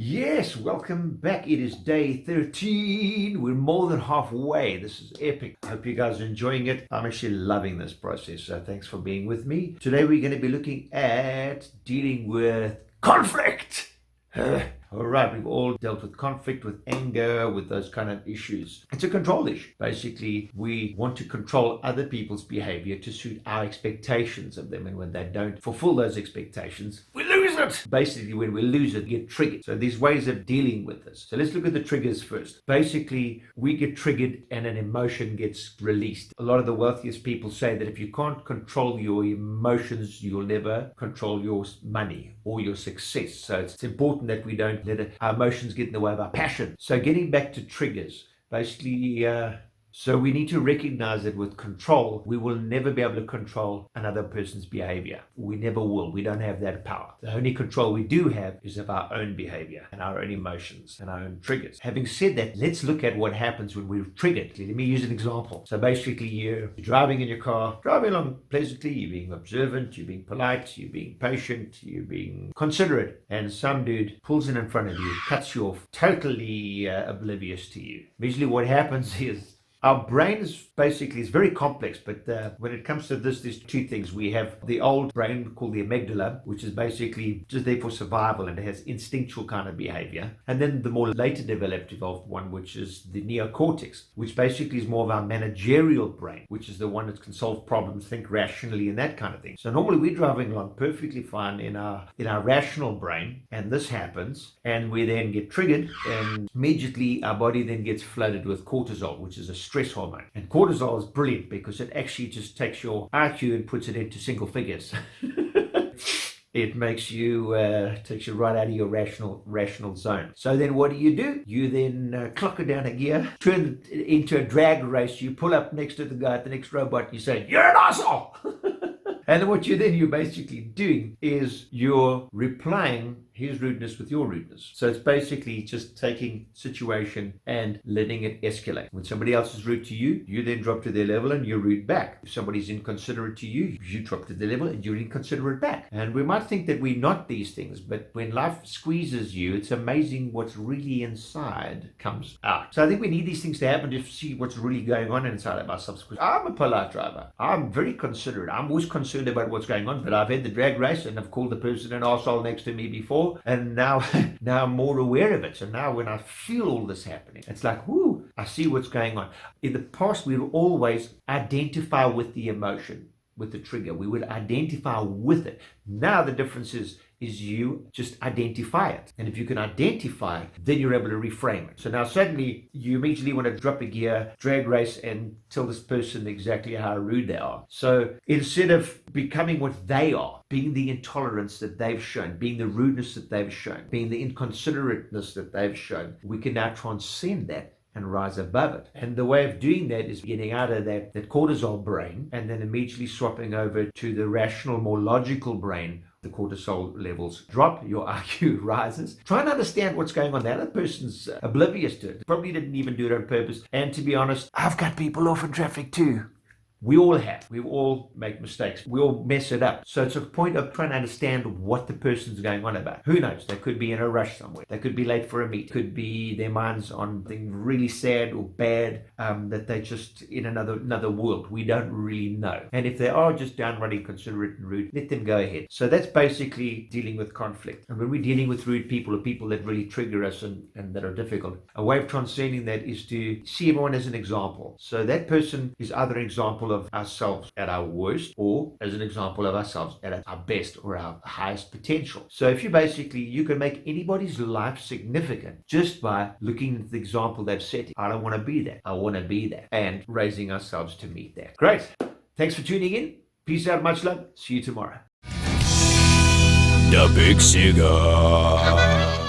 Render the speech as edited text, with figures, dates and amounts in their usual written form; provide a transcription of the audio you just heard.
Yes, welcome back. It is day 13. We're more than halfway. This is epic. I hope you guys are enjoying it. I'm actually loving this process, so thanks for being with me. Today we're going to be looking at dealing with conflict. All right, we've all dealt with conflict, with anger, with those kind of issues. It's a control issue. Basically, we want to control other people's behavior to suit our expectations of them. And when they don't fulfill those expectations, we lose it. Basically, when we lose it, we get triggered. So there's ways of dealing with this. So let's look at the triggers first. Basically, we get triggered and an emotion gets released. A lot of the wealthiest people say that if you can't control your emotions, you'll never control your money or your success. So it's important that we don't let our emotions get in the way of our passion. So getting back to triggers, basically, so we need to recognize that with control, we will never be able to control another person's behavior. We never will. We don't have that power. The only control we do have is of our own behavior and our own emotions and our own triggers. Having said that, let's look at what happens when we're triggered. Let me use an example. So basically, you're driving in your car, driving along pleasantly, you're being observant, you're being polite, you're being patient, you're being considerate, and some dude pulls in front of you, cuts you off, totally oblivious to you. Usually what happens is our brain is very complex, but when it comes to this, there's two things. We have the old brain called the amygdala, which is basically just there for survival and it has instinctual kind of behavior. And then the more later developed evolved one, which is the neocortex, which basically is more of our managerial brain, which is the one that can solve problems, think rationally and that kind of thing. So normally we're driving along perfectly fine in our rational brain, and this happens, and we then get triggered, and immediately our body then gets flooded with cortisol, which is a stress hormone. And cortisol is brilliant because it actually just takes your IQ and puts it into single figures. It makes you takes you right out of your rational zone. So then what do? You then clock it down a gear, turn it into a drag race. You pull up next to the guy at the next robot and you say, "You're an asshole." And what you're basically doing is you're replying his rudeness with your rudeness. So it's basically just taking situation and letting it escalate. When somebody else is rude to you, you then drop to their level and you're rude back. If somebody's inconsiderate to you, you drop to their level and you're inconsiderate back. And we might think that we're not these things, but when life squeezes you, it's amazing what's really inside comes out. So I think we need these things to happen to see what's really going on inside of ourselves. Because I'm a polite driver. I'm very considerate. I'm always concerned about what's going on, but I've had the drag race and I've called the person an arsehole next to me before. And now I'm more aware of it. So now when I feel all this happening, it's like, whoo, I see what's going on. In the past, we would always identify with the emotion, with the trigger. We would identify with it. Now the difference is you just identify it. And if you can identify it, then you're able to reframe it. So now suddenly you immediately want to drop a gear, drag race, and tell this person exactly how rude they are. So instead of becoming what they are, being the intolerance that they've shown, being the rudeness that they've shown, being the inconsiderateness that they've shown, we can now transcend that and rise above it. And the way of doing that is getting out of that cortisol brain and then immediately swapping over to the rational, more logical brain. The cortisol levels drop, your IQ rises. Try and understand what's going on. The other person's oblivious to it. Probably didn't even do it on purpose. And to be honest, I've cut people off in traffic too. We all have. We all make mistakes. We all mess it up. So it's a point of trying to understand what the person's going on about. Who knows? They could be in a rush somewhere. They could be late for a meet. Could be their mind's on something really sad or bad, that they're just in another world. We don't really know. And if they are just downright inconsiderate and rude, let them go ahead. So that's basically dealing with conflict. And when we're dealing with rude people or people that really trigger us and that are difficult, a way of transcending that is to see everyone as an example. So that person is either an example of ourselves at our worst or as an example of ourselves at our best or our highest potential. So if you can make anybody's life significant just by looking at the example they've set. I don't want to be that. I want to be that. And raising ourselves to meet that. Great. Thanks for tuning in. Peace out. Much love. See you tomorrow. The Big Cigar.